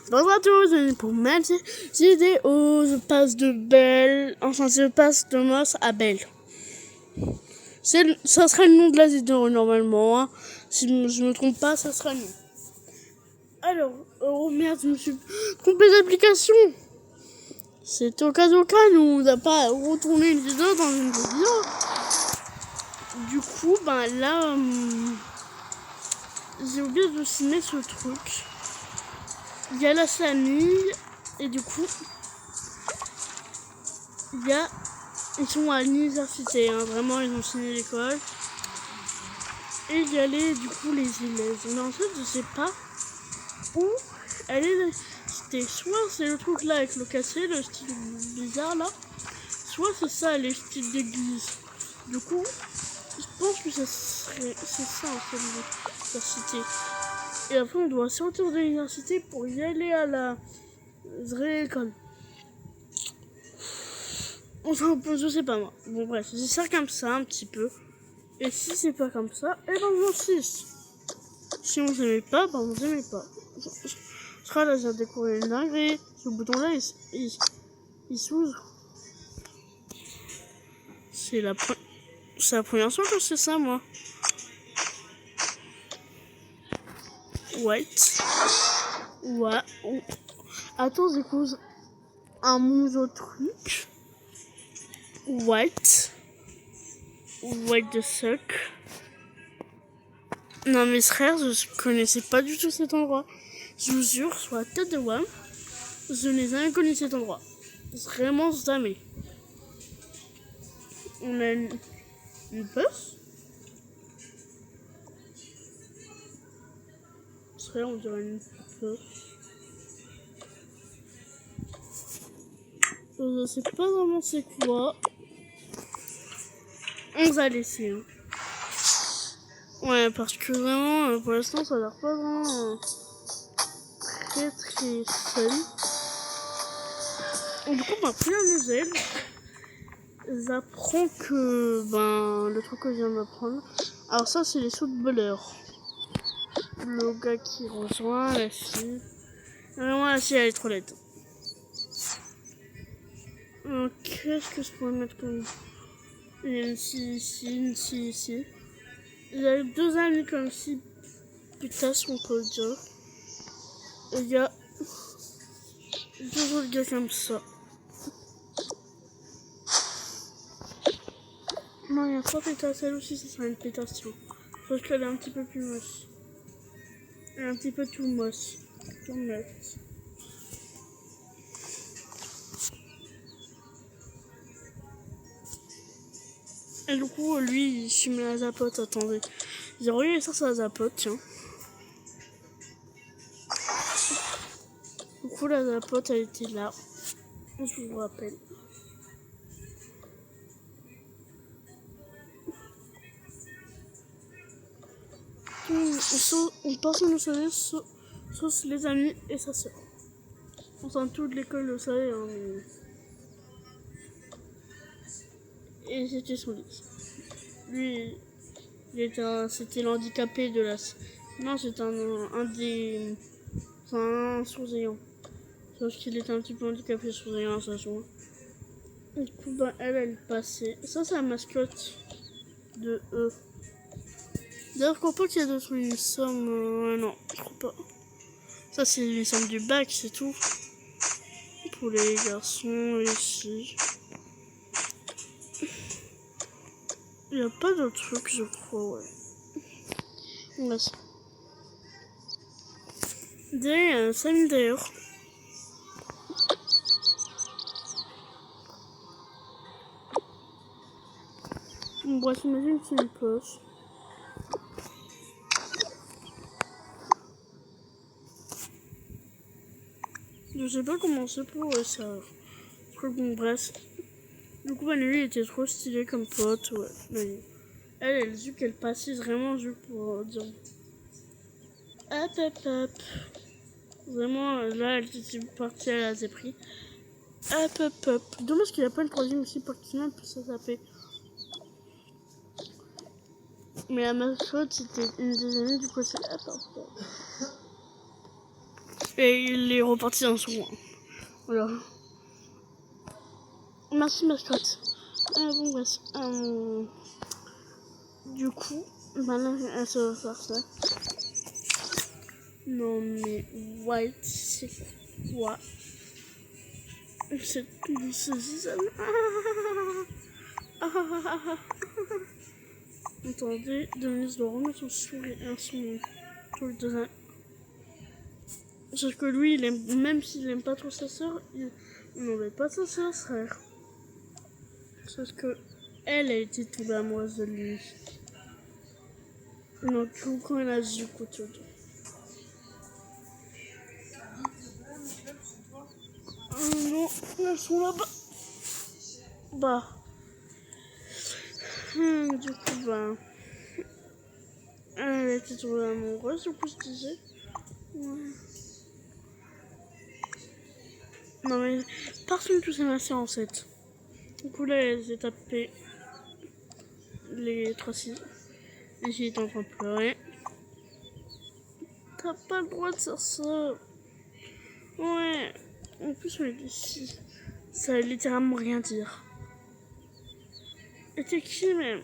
Bonjour à tous, pour même vidéo, je passe de Belle, enfin je passe de Moss à Belle. Ça serait le nom de la vidéo normalement, hein. Si je me trompe pas, ça sera le nom. Alors, oh merde, je me suis trompé d'application. C'est au cas où on n'a pas retourné une vidéo dans une vidéo. Du coup, ben là, j'ai oublié de signer ce truc. Il y a la famille et du coup, ils sont à l'université, hein, vraiment ils ont signé l'école. Et il y a du coup les élèves. Mais en fait je sais pas où elle est. C'était soit c'est le truc là avec le cassé, le style bizarre là, soit c'est ça les styles d'église. Du coup, je pense que c'est ça en fait l'université. Et après on doit sortir de l'université pour y aller à la vraie école. Enfin, je sais pas moi. Bon bref, c'est ça comme ça un petit peu. Et si c'est pas comme ça, eh ben on insiste. Si on s'aimait pas, ben on s'aimait pas. Je crois là j'ai découvert une dinguerie. Ce bouton là il s'ouvre. C'est la première fois que c'est ça moi. White. Ouais. Attends, je découvre un nouveau truc. White. White the suck. Non mes frères, je connaissais pas du tout cet endroit. Je vous jure, sur la tête de WAM, je n'ai jamais connu cet endroit. Vraiment jamais. On a une bus. Frère, on dirait une bus. Je sais pas vraiment c'est quoi. On va laisser. Hein. Ouais, parce que vraiment, pour l'instant, ça a l'air pas vraiment très fun. Et du coup, ma première nouvelle, j'apprends que, le truc que je viens d'apprendre. Alors ça, c'est les footballeurs. Le gars qui rejoint la fille. Vraiment, la fille, elle est trop laide. Qu'est-ce que je pourrais mettre comme... Il y a une fille ici, une fille ici. Il y a deux amis comme si, putain, on peut le dire. Et il y a deux autres gars comme ça. Non, il y a trois pétasses, elle aussi, ça sera une pétation. Sauf qu'elle est un petit peu plus moche. Elle est un petit peu tout moche. Tout moche. Et du coup, lui, il fume la zapote, attendez. J'ai regardé ça, c'est la zapote, tiens. Du coup, la zapote, elle était là. Je vous rappelle. On passe à nos soirées, sauf les amis et sa soeur. Enfin, toute l'école le savait, hein, mais... Et c'était son lit. Lui, c'était l'handicapé de la... Non, c'était un des... Enfin, un surveillant. Sauf qu'il était un petit peu handicapé, surveillant à sa joie. Du coup, elle passait. Ça, c'est la mascotte de eux. D'ailleurs, je crois pas qu'il y a d'autres uniformes. Non, je crois pas. Ça, c'est l'uniforme du bac, c'est tout. Pour les garçons et les filles. Il n'y a pas d'autres trucs, je crois, ouais. Ouais. Derrière, il y a un famille d'ailleurs. Bref, imagine que c'est une poche. Je sais pas comment c'est pour ça. Bon, bref. Du coup, lui, il était trop stylé comme pote, ouais. Mais elle a vu qu'elle passait vraiment juste pour dire hop hop hop. Vraiment, là, elle était partie, elle a ses prix. Hop hop hop. Dommage qu'il n'y a pas une troisième aussi pour que sinon puisse ça taper. Mais la mascotte, c'était une des amies du côté hop hop hop. Et il est reparti dans son coin. Voilà. Merci mascotte. Bon bref. Du coup, maintenant elle se va faire ça. Non mais White, c'est quoi? C'est tout ceci. Attendez, Denise doit remettre son sourire sur le design. Sauf que lui, il aime, même s'il aime pas trop sa soeur, il n'en veut pas sa soeur, frère. Sauf que elle a été tombée amoureuse de lui. Donc, quand elle a vu couteau. Non, elles sont là-bas. Bah. Du coup, bah. Elle a été tombée amoureuse, du coup, je disais. Ouais. Non, mais personne tout ça ma soeur en fait. Du coup, là, elle s'est tapé les 3-6. Et j'étais en train de pleurer. T'as pas le droit de faire ça. Ouais. En plus, on est ici. Ça veut littéralement rien dire. Et t'es qui, même?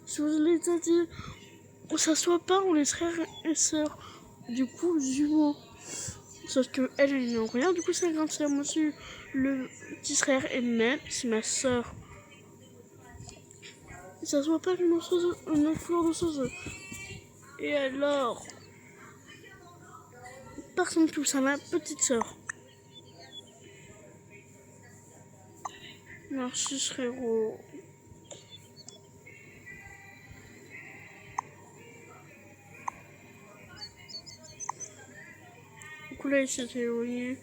Si vous l'avez dit, on s'assoit pas, on est frères et sœurs. Du coup, jumeaux. Sauf que elle n'en rien. Du coup, c'est une grande sœur. Moi, je suis le petit frère et même, c'est ma sœur. Et ça se voit pas une autre fleur de sauce. Et alors, personne touche à ma petite sœur. Merci frérot. Du coup là il s'est éloigné.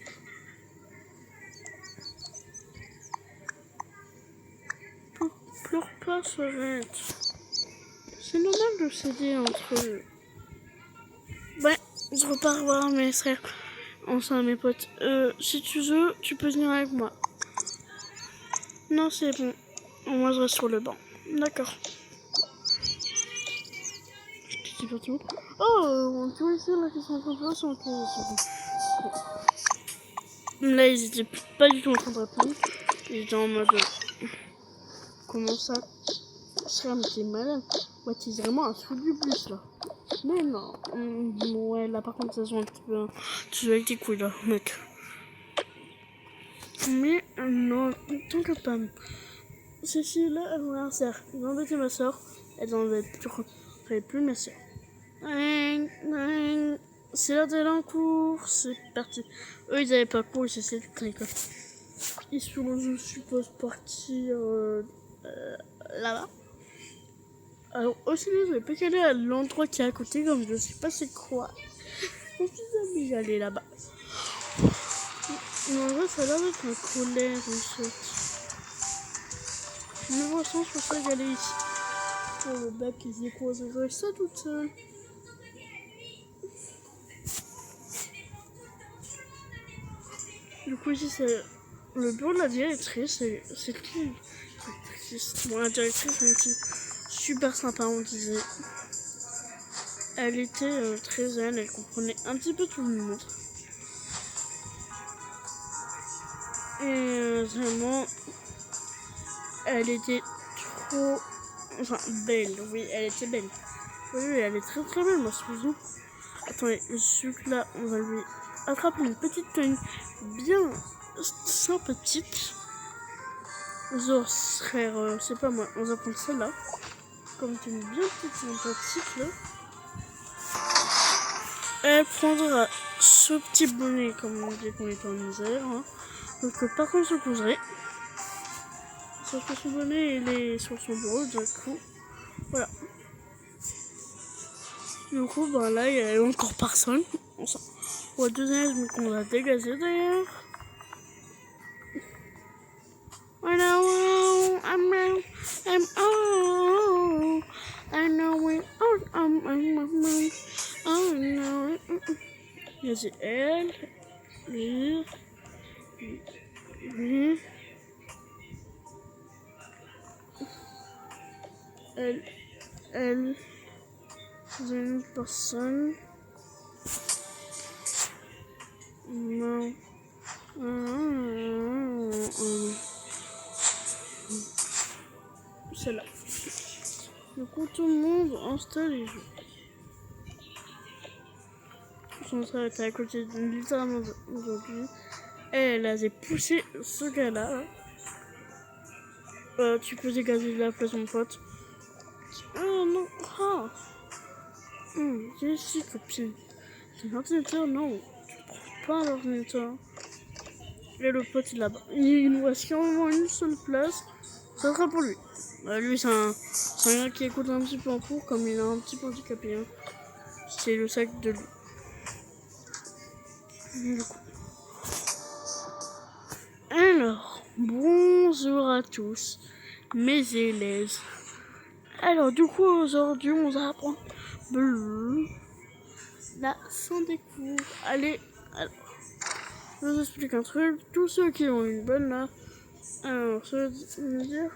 Pleure pas, Sorette. C'est normal de s'aider entre eux. Ouais, je repars voir mes frères. Enfin mes potes. Si tu veux, tu peux venir avec moi. Non, c'est bon. Moi je reste sur le banc. D'accord. C'est pas tout. Oh, tu vois ici là qui sont en train de faire son Là, ils étaient pas du tout en train de répondre. Ils étaient en mode. Comment ça? Ça, mais t'es malade. Ouais, t'es vraiment un sou du bus là. Mais non. Ouais, là par contre, ça joue un petit peu. Tu joues avec tes couilles là, mec. Mais non, t'inquiète pas. Cécile, là, elle voulait un cerf. Ils ont embêté ma soeur. Elles en avaient plus ma soeur. C'est l'heure d'aller en cours. C'est parti. Eux, ils avaient pas cours, ils essaient de l'école. Ils sont, je suppose, partis là-bas. Alors, aussi, je vais pas qu'aller à l'endroit qui est à côté, comme je sais pas c'est quoi. Je suis obligée d'aller là-bas. Mais en vrai, ça a l'air d'être un collège, en fait. Je me vois sans pour ça d'aller ici. Pour le bac, ils y croiseraient ça toute seule. Du coup, ici, c'est le bureau de la directrice. C'est qui? Bon, la directrice, c'est une fille super sympa, on disait. Elle était très zen, elle comprenait un petit peu tout le monde. Et vraiment, elle était trop... Enfin, belle, oui, elle était belle. Oui, elle est très très belle, moi, excusez-moi. Attendez, juste là, on va lui attraper une petite tenue bien sympathique. Genre, frère, c'est pas moi, on va prendre celle-là. Comme tenue bien petite sympathique, là. Elle prendra ce petit bonnet, comme on dit qu'on est en misère. Hein. Donc, par contre, je couserai. Sauf que son bonnet, il est sur son bureau, du coup. Voilà. Du coup, ben là, il y a encore personne. Au deuxième, mais qu'on va dégager d'ailleurs. I know il y a elle, lui, elle, une personne. Non. C'est là. Du coup, tout le monde installe les jeux. Son frère était à côté de littéralement aujourd'hui. Elle a poussé ce gars-là. Tu peux dégager de la place, mon pote. Non. Ah. J'ai ici, copine. C'est un ordinateur, non. Tu prends pas un ordinateur. Et le pote, il est là-bas. Il nous reste carrément une seule place. Ça sera pour lui. Lui, c'est un gars qui écoute un petit peu en cours, comme il a un petit peu handicapé. Hein. C'est le sac de lui. Du coup. Alors, bonjour à tous, mes élèves. Alors, du coup, aujourd'hui, on va apprendre la fin des cours. Allez, alors, je vous explique un truc. Tous ceux qui ont une bonne note, alors, ça veut dire,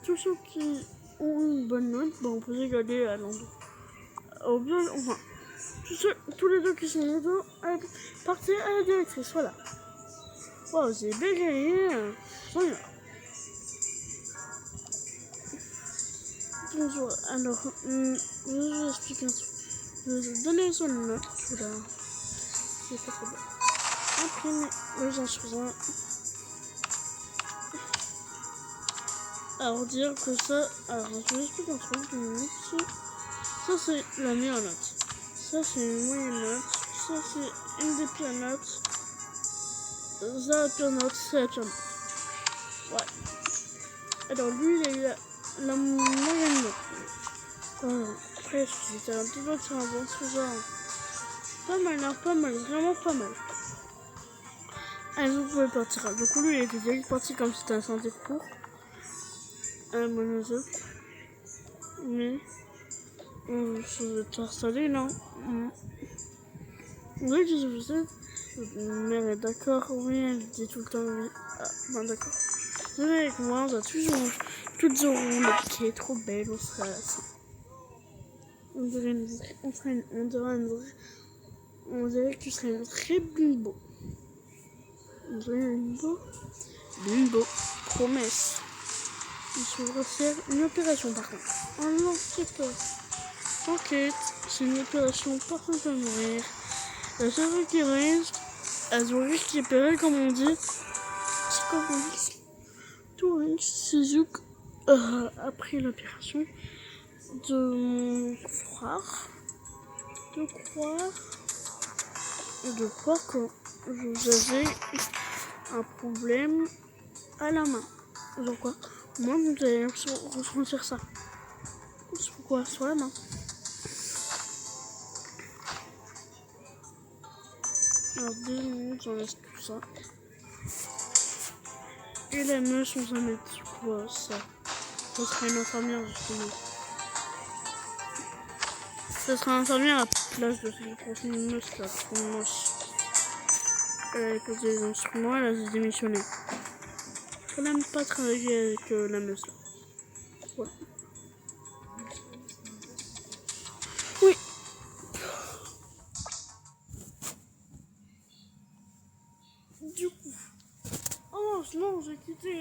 tous ceux qui ont une bonne note, on peut regarder à l'endroit. Enfin, tous les deux qui sont dedans, partez à la directrice, voilà. Wow, j'ai bégayé. Bonjour, alors, je vous explique un truc. Je vais vous donner son note. Voilà. C'est pas trop bien. Imprimer les instruments. Alors, dire que ça. Alors, je vous explique un truc. Ça, c'est la meilleure note. Ça, c'est une moyenne note. Ça, c'est une des pires notes. Ça, la pire note, c'est la pire note. Ouais. Alors, lui, il a eu la moyenne note. Après, c'était un petit peu sur un bon sujet. Pas mal, hein, pas mal, vraiment pas mal. Allez, vous pouvez partir. Du coup, lui, il était déjà parti comme si c'était un santé court. Mais, je vais t'installer, non? Oui, je sais. Ma mère est d'accord, oui, elle dit tout le temps oui. Ah, bon, d'accord. Venez avec moi, on va toujours rouler, qui est trop belle, on sera là. On dirait que tu serais une très bimbo. On dirait une bimbo. Promesse. Il faudra faire une opération par contre. Oh non, c'est pas. T'inquiète, c'est une opération, personne peut mourir. La seule qui reste, elle doit récupérer, comme on dit. C'est comme on dit. Tout Suzuki après l'opération de mon frère. De croire que j'avais un problème à la main. Genre quoi? Moi, vous allez ressentir ça. Sur quoi? Sur la main. Alors, 2 minutes, j'enlève tout ça. Et la meuse, on va mettre quoi, ça? Ça sera une infirmière, justement. Ça sera une infirmière à la place de cette prochaine meuse, là, trop moche. Elle a écouté les instruments, elle a démissionné. Je n'aime pas travailler avec la meuse, là. Voilà. Oui. Du coup. Oh non, j'ai quitté.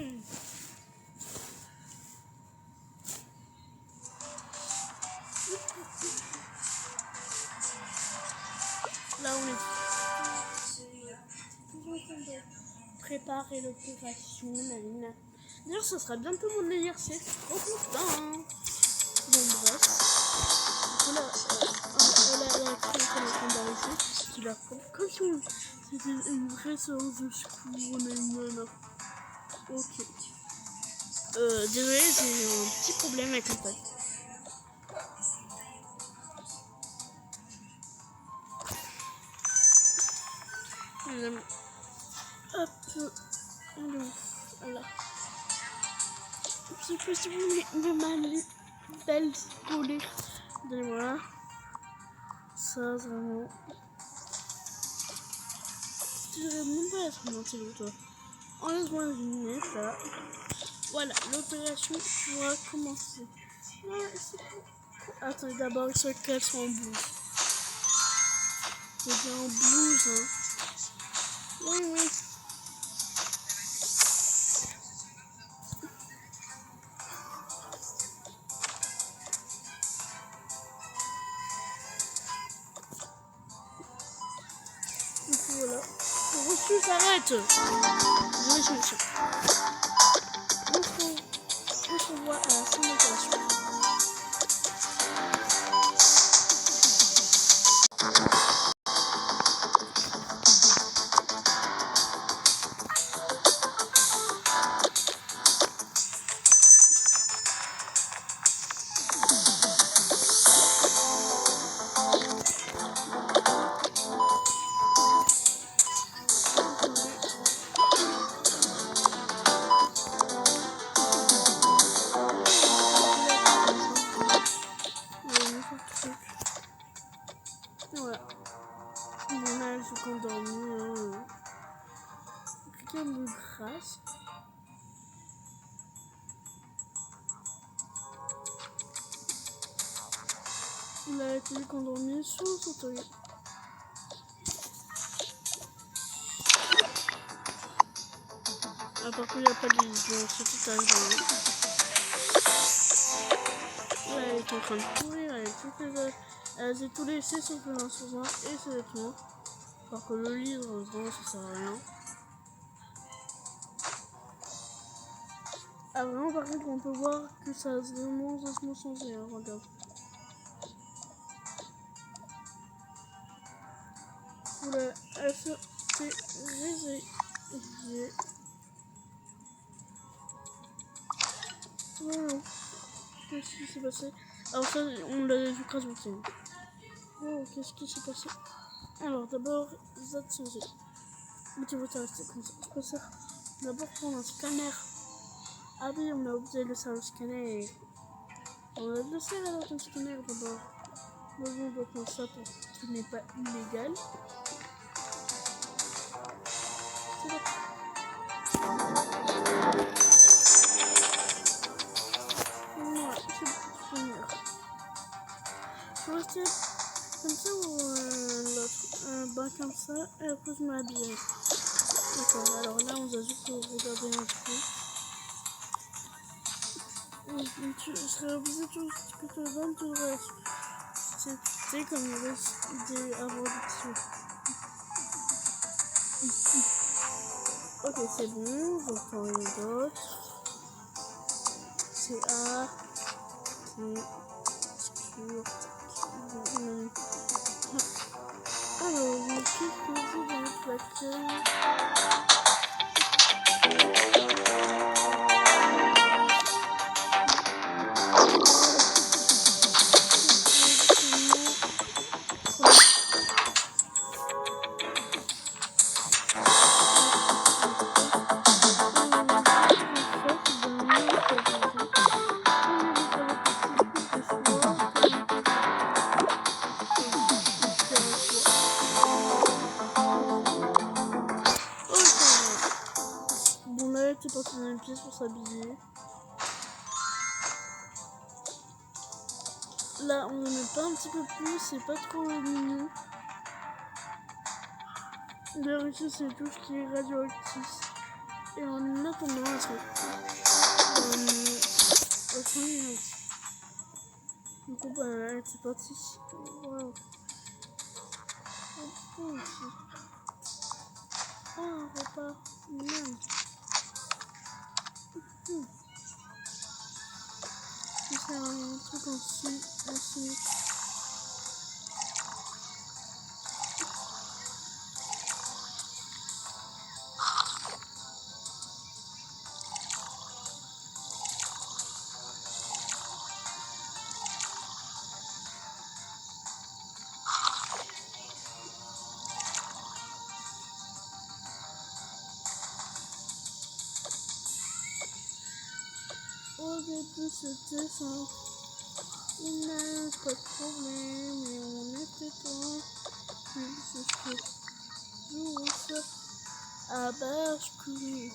Là, on est préparer l'opération. D'ailleurs, ça sera bientôt mon anniversaire. Trop content. Bon, bref. Du coup, là, elle a créé un téléphone d'arrêter. Tu la prends comme si c'était une vraie séance de secours. On a une nana. Ok. Désolé, j'ai un petit problème avec le taille. Hop. Voilà. C'est possible, mais ma belle colère. Voilà. Ça, vraiment. Tu devrais même pas être menti, toi. Enlève-moi une minute, là. Voilà, l'opération pourra commencer. Attends, d'abord, il se casse en blouse. C'est bien en blouse, hein. Du coup, voilà. Le reçu s'arrête. Je vais changer. On se revoit à la fin de l'opération. Voilà. Bon, là, je suis endormie. Quelqu'un de grâce. Il a été endormi sur le fauteuil. Ah, par contre, il n'y a pas de lit, donc c'est tout à l'heure. Là, elle est en train de courir avec toutes les... Elle a tout laissé sauf le linge sur et ses vêtements. Alors que le lit, vraiment, ça sert à rien. Ah, vraiment, par contre, on peut voir que ça a vraiment changé. Hein, regarde. Voilà, elle s'est réveillée. Voilà. Qu'est-ce qui s'est passé? Alors ça, on l'a vu grâce au film. Oh, qu'est-ce qui s'est passé? Alors d'abord, ça a changé. Mais tu vois, ça rester comme ça. Je préfère d'abord prendre un scanner. Ah oui, on a oublié le faire le scanner. On a le faire alors un scanner d'abord. Mais bon, on doit prendre ça pour ce n'est pas illégal. C'est là. Voilà, c'est bon, scanner. Je vais rester comme ça ou l'autre bah comme ça, et après je m'habille. D'accord, alors là on va juste regarder un peu. Tu serais obligé tout ce que tu donnes, tu devrais c'est comme il reste des reproductions. Ok, c'est bon, j'entends les autres. C'est A, qui, sur, alors, je suis posé dans le placard. C'est parti dans une pièce pour s'habiller. Là, on ne met pas un petit peu plus, c'est pas trop mignon. D'ailleurs, ici, c'est tout ce qui est radioactif. Et en attendant, elle se du coup, bah, c'est parti. Wow. Oh, ici. Oh, un repas. Miam. C'est un truc ensuite. Au début, c'était simple. Il n'y a pas de problème, mais on était pas plus jusqu'au jour où ça a basculé.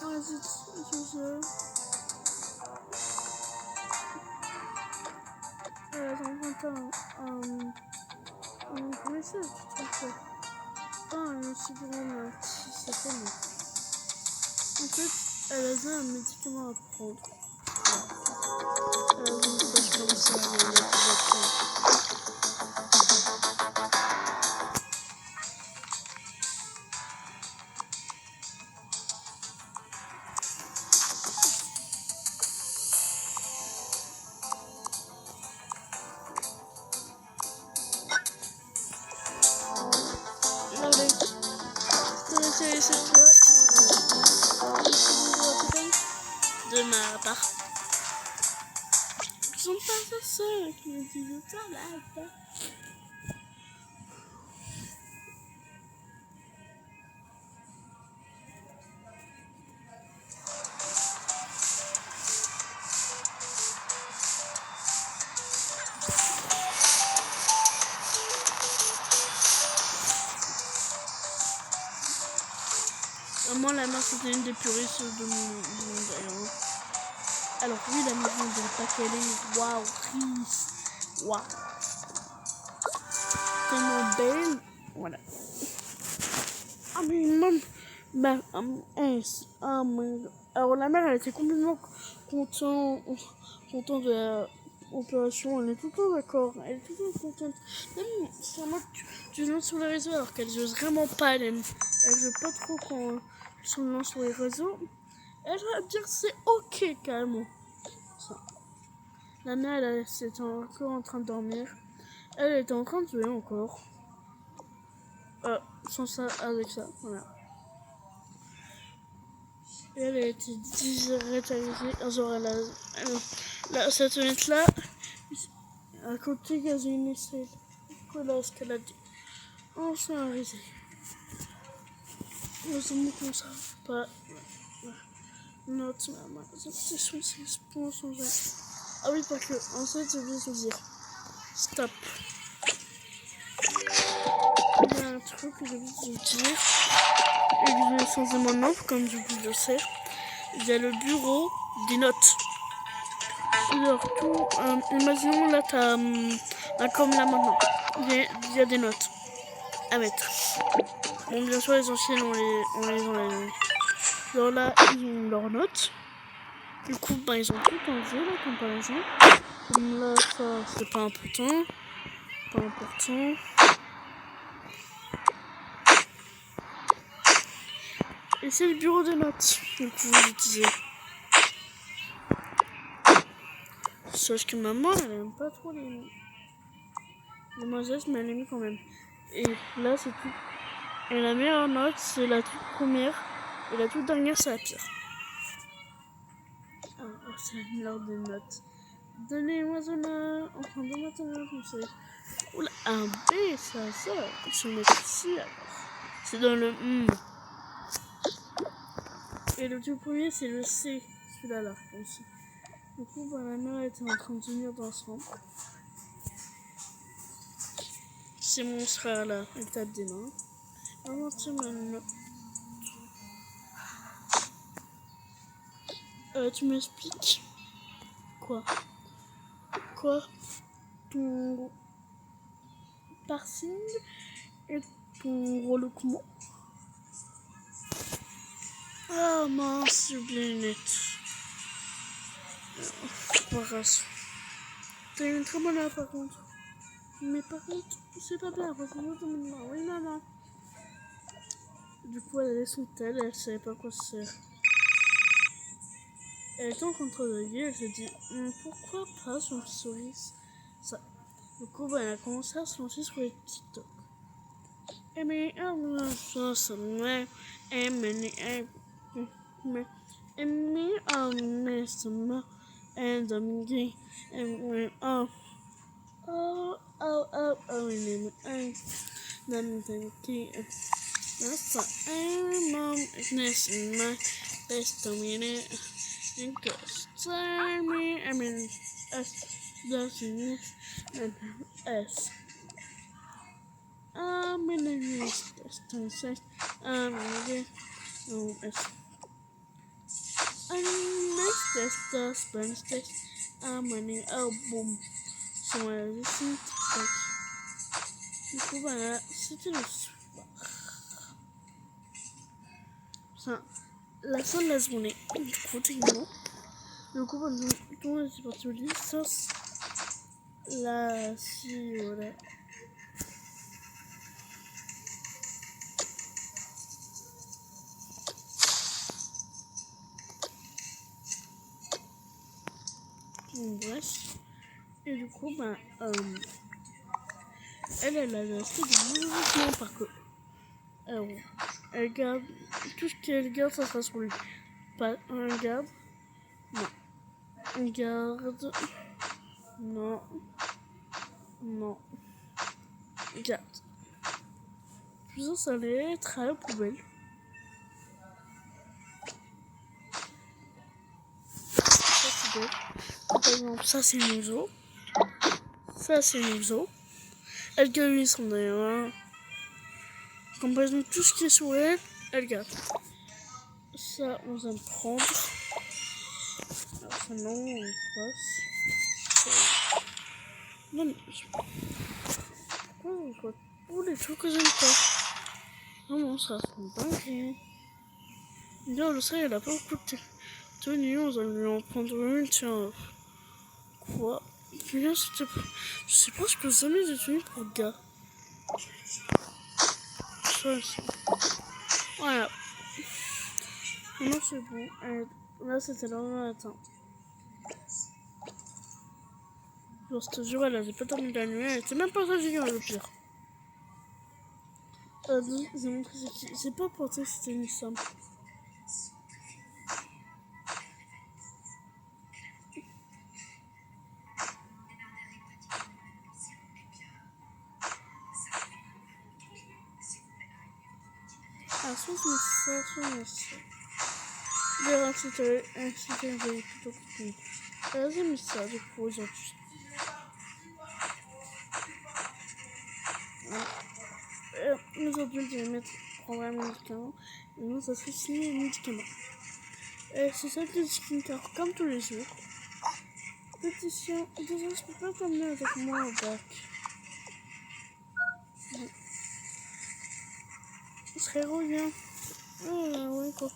Vas-y, je sais. Comment ça, tu trouves ça? Pas un aussi grand, mais un petit, c'est pas bon. En fait, elle avait un médicament à prendre. Elle avait une poche comme ça, elle avait à prendre. Allez, je te laisse aller cette fois. De ma part. Ils sont pas seuls qui me disent ça là. Vraiment, la mère, c'était une des plus riches de mon monde d'ailleurs. Alors oui, la maison de pas qu'elle est, waouh, riche, waouh, tellement belle, voilà. Ah mais maman, alors la mère, elle était complètement contente, contente de l'opération, elle est tout le temps d'accord, elle est tout le temps contente. Même c'est moi tu lances sur les réseaux alors qu'elle n'ose vraiment pas, elle veut pas trop quand tu lances sur les réseaux. Elle va dire c'est ok carrément. Ça. La mère, elle était encore en train de dormir. Elle était en train de jouer encore. Sans ça, avec ça, voilà. Et elle a été digitalisée. Genre, cette fenêtre-là, à côté, il y a une aisselle. Voilà ce qu'elle a dit. On s'est arrêté. C'est bon comme ça. Pas. Notre maman. C'est son changer. Ah oui, parce que, en fait, j'ai oublié de vous dire. Stop. Il y a un truc que j'ai oublié de vous dire. Et que je vais changer maintenant, comme je vous le sais. Il y a le bureau des notes. Alors, imaginons là, t'as comme là maintenant. Il y a des notes à mettre. Bon, bien sûr, les anciennes, on les enlève. Alors là, ils ont leurs notes. Du coup, ils ont tout enlevé, là, comme par exemple. Comme là, ça, c'est pas important. Pas important. Et c'est le bureau de notes. Donc, vous utilisez. Sauf que maman, elle aime pas trop les noisettes, mais elle aime quand même. Et là, c'est tout. Et la meilleure note, c'est la toute première. Et la toute dernière, c'est la pire. Alors, c'est l'heure des notes. Donnez-moi un note. Enfin, donnez-moi un note, comme ça. Oula, un B, ça. Il se met ici, alors. C'est dans le M. Et le tout premier, c'est le C. Celui-là, là, aussi. Du coup, la mère était en train de venir dans son. C'est mon frère, là. Il tape des mains. Maman, tiens, ma note. Tu m'expliques quoi ton parsing et ton relookement. Ah mince, j'ai oublié les lunettes. Pas grave. T'as une très bonne heure par contre. Mais par contre, c'est pas bien parce que moi, oui, maman. Du coup, elle allait son tel et elle savait pas quoi se faire. Elle était en train de travailler, elle s'est dit pourquoi pas sur le cerise ça. Du coup, elle a commencé à se lancer sur les TikTok. Et mais, ça me and I'm gay and that's why mom is missing my best minute and cause time me I mean S doesn't and S I'm in the next distance I'm in the S Spanish I'm in the album so I listen to du coup voilà c'était le soir. Enfin, la fin de la journée. Du coup, techniquement. Du coup, tout le monde est parti au lit, sauf la fille, voilà. Bref. Et du coup, elle a acheté des mouvements par que. Alors, elle garde. Tout ce qu'elle garde, ça sera sur lui. Pas un garde. Non. Un garde. Non. Non. Garde. Puis ça allait être à la poubelle. Par exemple, ça c'est une museau. Ça c'est une museau. Elle garde lui son d'ailleurs. Comme par exemple tout ce qui est sur elle, elle garde. Ça on vient de prendre. Alors ça non, on passe. Non mais pourquoi on voit tous les trucs que j'aime pas? Vraiment ça c'est dingue. D'ailleurs le ça il a pas beaucoup de tenue, on va lui en prendre une, tiens. Quoi? Bien, je sais pas ce que jamais j'ai tenu pour le gars. Voilà. Maintenant c'est bon. Là c'était le matin. Genre, je te jure, elle avait pas dormi la nuit. Elle était même pas réveillée, le pire. J'ai montré c'est qui. J'ai pas pensé que c'était une femme. Ah, soit je me ça, soit je me ça. D'ailleurs, c'était un joli plutôt que tout. J'ai mis ça, du coup, aujourd'hui. Aujourd'hui, je vais mettre programme médicament. Et non, ça serait signé médicament. C'est ça que le skincare, comme tous les jours. Pétition, désolé, je peux pas t'emmener avec moi au bac. Frérot, viens. Ah, ouais, quoi.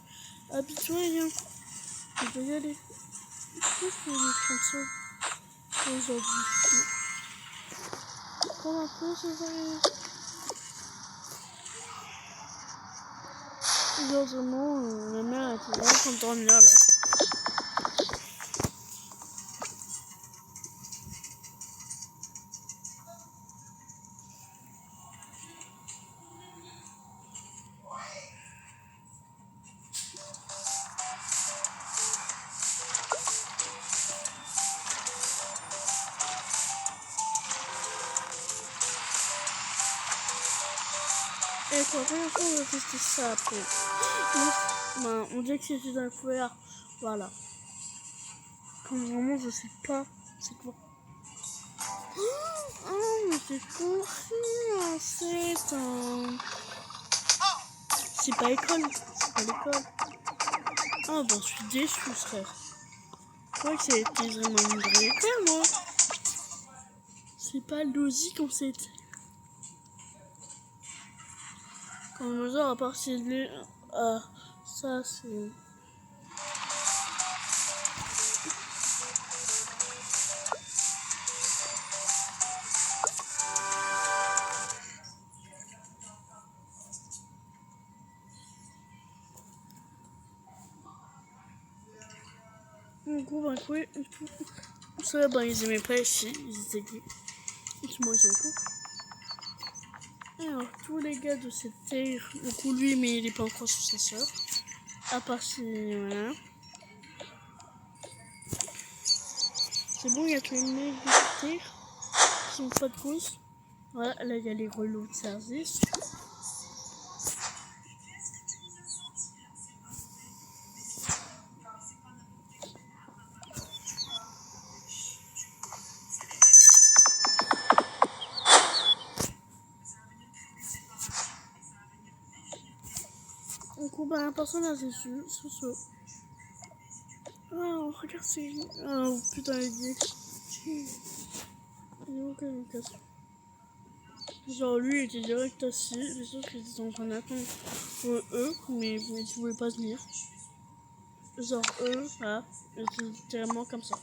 Habille-toi, viens. Je peux y aller. Pourquoi je peux me prendre ça aujourd'hui? Prends un peu, c'est vrai. Heureusement, la mère était vraiment contente de dormir là. Et pour la première fois, on va tester ça après. On dirait que c'était dans le foyer. Voilà. Comme vraiment, je sais pas. C'est quoi? Oh, mais c'est confus en fait. C'est pas l'école. C'est pas l'école. Ah, bon, je suis déçue, frère. Je crois que c'était vraiment une vraie école, moi. C'est pas logique en fait. Comme genre, à partir de ça, c'est. Du coup, oui, tout ça, ils aimaient pas ici, ils étaient gris. Et moi, ils ont tout. Alors, tous les gars de cette terre, du coup, lui, mais il est pas encore sous sa soeur. À part si, voilà. C'est bon, il y a tous les mecs de cette terre qui ont pas de cause. Voilà, là, il y a les relous de service. Du coup, un personnage est sous ce. Ah, regarde, c'est. Ah, oh, putain, les gars. Il y a aucune occasion. Genre, lui, il était direct assis. Les autres, ils étaient en train d'attendre eux, mais ils ne pouvaient pas venir. genre voilà, c'est littéralement comme ça.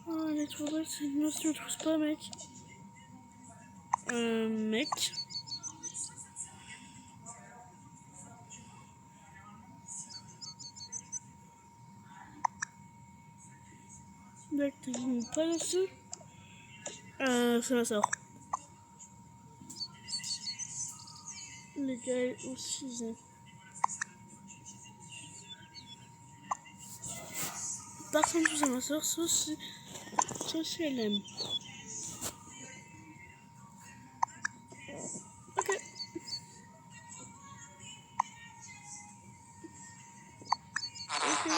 Oh, elle est trop belle, c'est une tu le trouves pas, mec? Mec. Mec, t'es pas là-dessus? C'est ma soeur. Les gars aussi. Personne ne à ma soeur, sauf si elle aime. Ok. Ok.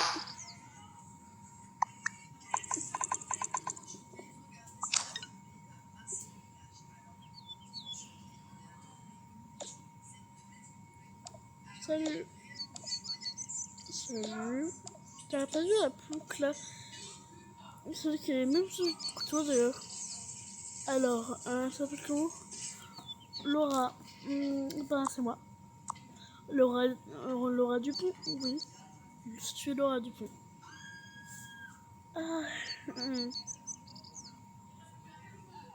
Salut. Salut. T'as pas vu la poucle là? Celle qui est même sur le couteau d'ailleurs. Alors, ça s'appelle comment? Laura. Ben, c'est moi. Laura Dupont, oui. Je suis Laura Dupont. Ah,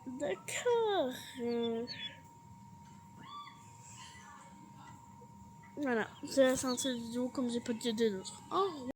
d'accord. Voilà, c'est la fin de cette vidéo comme j'ai pas dit d'autres. Au revoir.